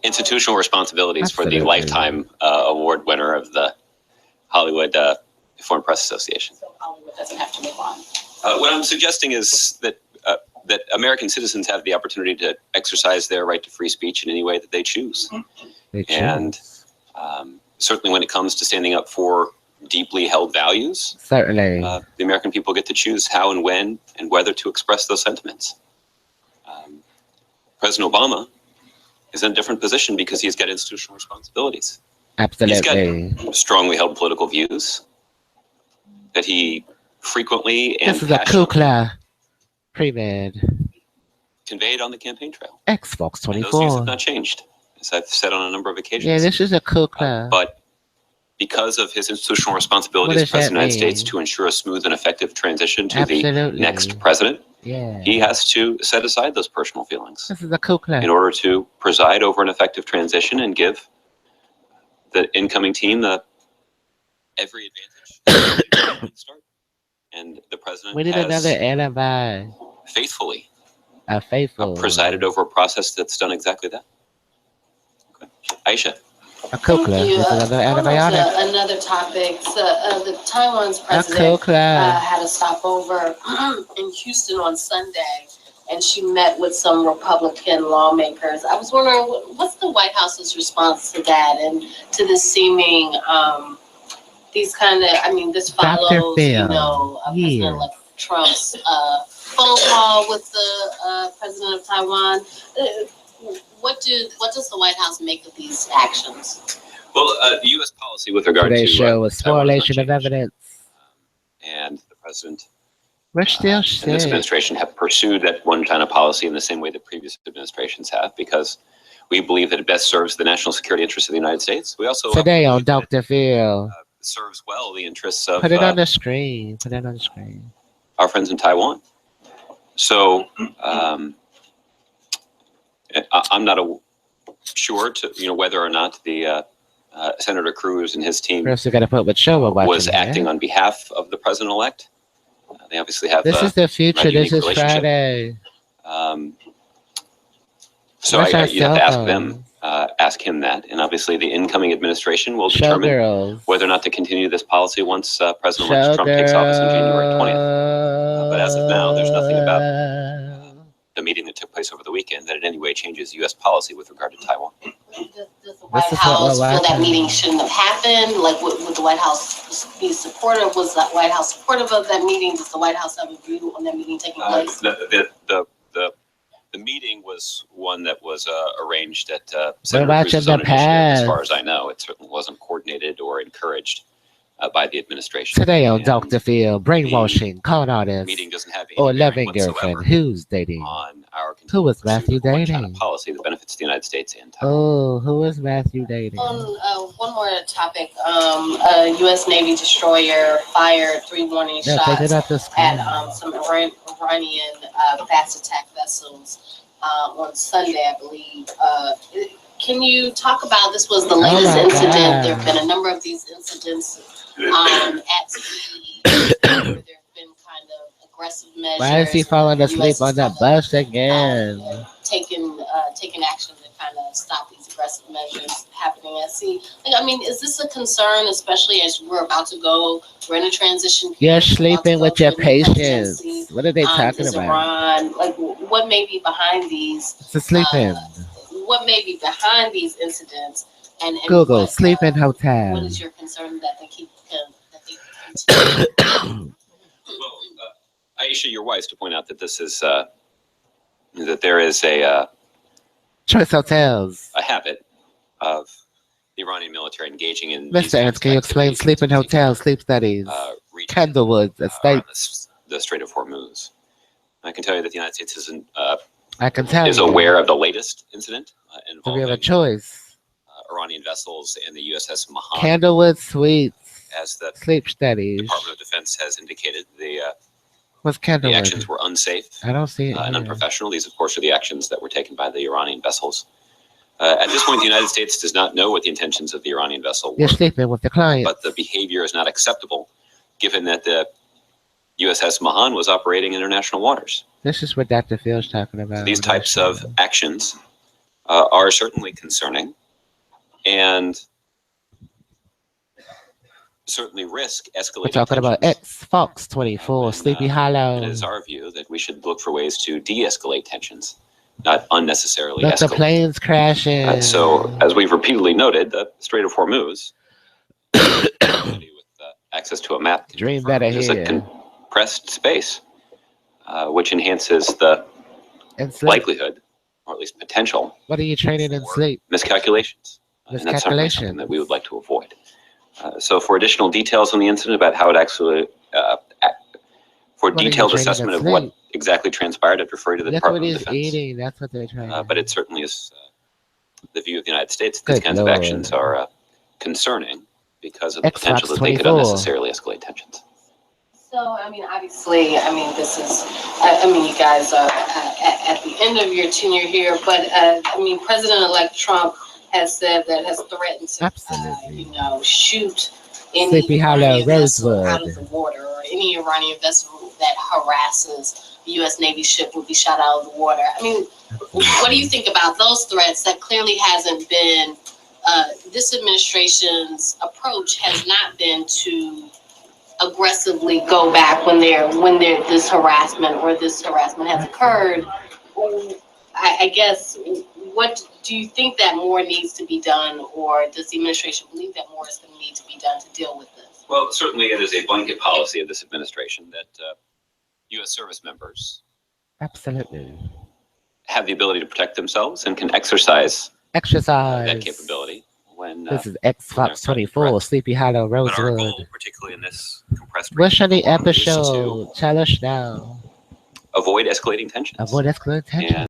institutional responsibilities for the Absolutely. lifetime award winner of the Hollywood Foreign Press Association. So Hollywood doesn't have to move on. What I'm suggesting is that American citizens have the opportunity to exercise their right to free speech in any way that they choose. And certainly when it comes to standing up for deeply held values, certainly the American people get to choose how and when and whether to express those sentiments. President Obama is in a different position because he's got institutional responsibilities. absolutely. He's got strongly held political views that he frequently and This is a ALCUUCLA Pre conveyed on the campaign trail. Xfox24. And those views have not changed, as I've said on a number of occasions. Yeah, this is a ALCUUCLA. But because of his institutional responsibilities as President of the United States to ensure a smooth and effective transition to the next president, he has to set aside those personal feelings This is a ALCUUCLA. in order to preside over an effective transition and give the incoming team every advantage. And the president We need has another alibi. faithfully Faithful. presided over a process that's done exactly that. Okay. Aisha. ALCUUCLA. This is another antibiotic. Another topic. So, the Taiwan's president had a stopover in Houston on Sunday, and she met with some Republican lawmakers. I was wondering, what's the White House's response to that and to this seeming, these kind of, I mean, this follows, President Trump's phone call with the president of Taiwan. What does the White House make of these actions? Well, the U.S. policy with regard Today's to show was spoliation of evidence. And the president We're still and this administration have pursued that one China policy in the same way that previous administrations have, because we believe that it best serves the national security interests of the United States. We also today on Dr. Phil. Serves well the interests of put it on the screen. Put it on the screen. Our friends in Taiwan. So I'm not sure to whether or not the Senator Cruz and his team First, we got to put what show we're watching. Was acting on behalf of the president-elect. They obviously have. This is the future. This is Friday. So you have to ask them, ask him that, and obviously the incoming administration will determine whether or not to continue this policy once President-elect Trump takes office on January 20th. But as of now, there's nothing about the meeting that took place over the weekend that in any way changes U.S. policy with regard to Taiwan. Does the White House feel that meeting shouldn't have happened? Like, would the White House be supportive? Was the White House supportive of that meeting? Does the White House have a view on that meeting taking place? The meeting was one that was arranged at Senator Cruz's own initiative. As far as I know, it certainly wasn't coordinated or encouraged by the administration. Today on Dr. Phil, brainwashing, con artist, meeting doesn't have or loving girlfriend. Who's dating? On our who is Matthew dating? Policy that benefits the United States and Taiwan. Oh, who is Matthew dating? One more topic. A U.S. Navy destroyer fired 3 warning shots at some Iranian fast attack vessels on Sunday, I believe. Can you talk about, this was the latest incident. There have been a number of these incidents at sea. There have been kind of aggressive measures. Why is he falling asleep on that bus again? Taking action to kind of stop these aggressive measures happening at sea. I mean, is this a concern, especially as we're about to go, we're in a transition period? You're sleeping with your patients. What are they talking about? Iran, like, what may be behind these? It's sleeping. What may be behind these incidents? And Google sleeping hotel. What is your concern that they keep? Well, Aisha, you're wise to point out that this is that there is a choice hotels, a habit of the Iranian military engaging in. Mr. Ernst, can you explain sleeping hotels, sleep studies, Candlewood, estate, the Strait of Hormuz? I can tell you that the United States isn't. is aware of the latest incident involving. So we have a choice. Iranian vessels and the USS Mahan. Candlewood Suites. As the sleep studies. Department of Defense has indicated, the actions were unsafe. I don't see it. And unprofessional. These, of course, are the actions that were taken by the Iranian vessels. At this point, the United States does not know what the intentions of the Iranian vessel were. You're sleeping with the client. But the behavior is not acceptable, given that the USS Mahan was operating in international waters. This is what Dr. Phil's talking about. So these types of actions are certainly concerning and certainly risk escalating. We're talking about Xfox24, Sleepy Hollow. It is our view that we should look for ways to de-escalate tensions, not unnecessarily Let the escalate. planes crashing. So, as we've repeatedly noted, the Strait of Hormuz, with access to a map, Dream better is a here. compressed space, which enhances the likelihood, or at least potential. What are you training in sleep? Miscalculations. And that's certainly something that we would like to avoid. So for additional details on the incident about how it actually, for detailed assessment of what exactly transpired, I'd refer you to the Department of Defense. Eating. That's what they're trying. But it certainly is the view of the United States that these kinds of actions are concerning because of the potential that they could unnecessarily escalate tensions. So, I mean, obviously, I mean, this is, I mean, you guys are at the end of your tenure here, but, I mean, President-elect Trump has said that has threatened to, you know, shoot any Iranian vessel out of the water, or any Iranian vessel that harasses the U.S. Navy ship will be shot out of the water. I mean, what do you think about those threats? That clearly hasn't been, this administration's approach has not been to aggressively go back when this harassment has occurred. I guess, what do you think that more needs to be done, or does the administration believe that more is going to need to be done to deal with this? Well, certainly it is a blanket policy of this administration that U.S. service members have the ability to protect themselves and can exercise that capability. When, this is Xfox24, Sleepy Hollow, Rosewood. But our goal, particularly in this compressed What's on the episode? Tell us now. Avoid escalating tensions. Avoid escalating tensions.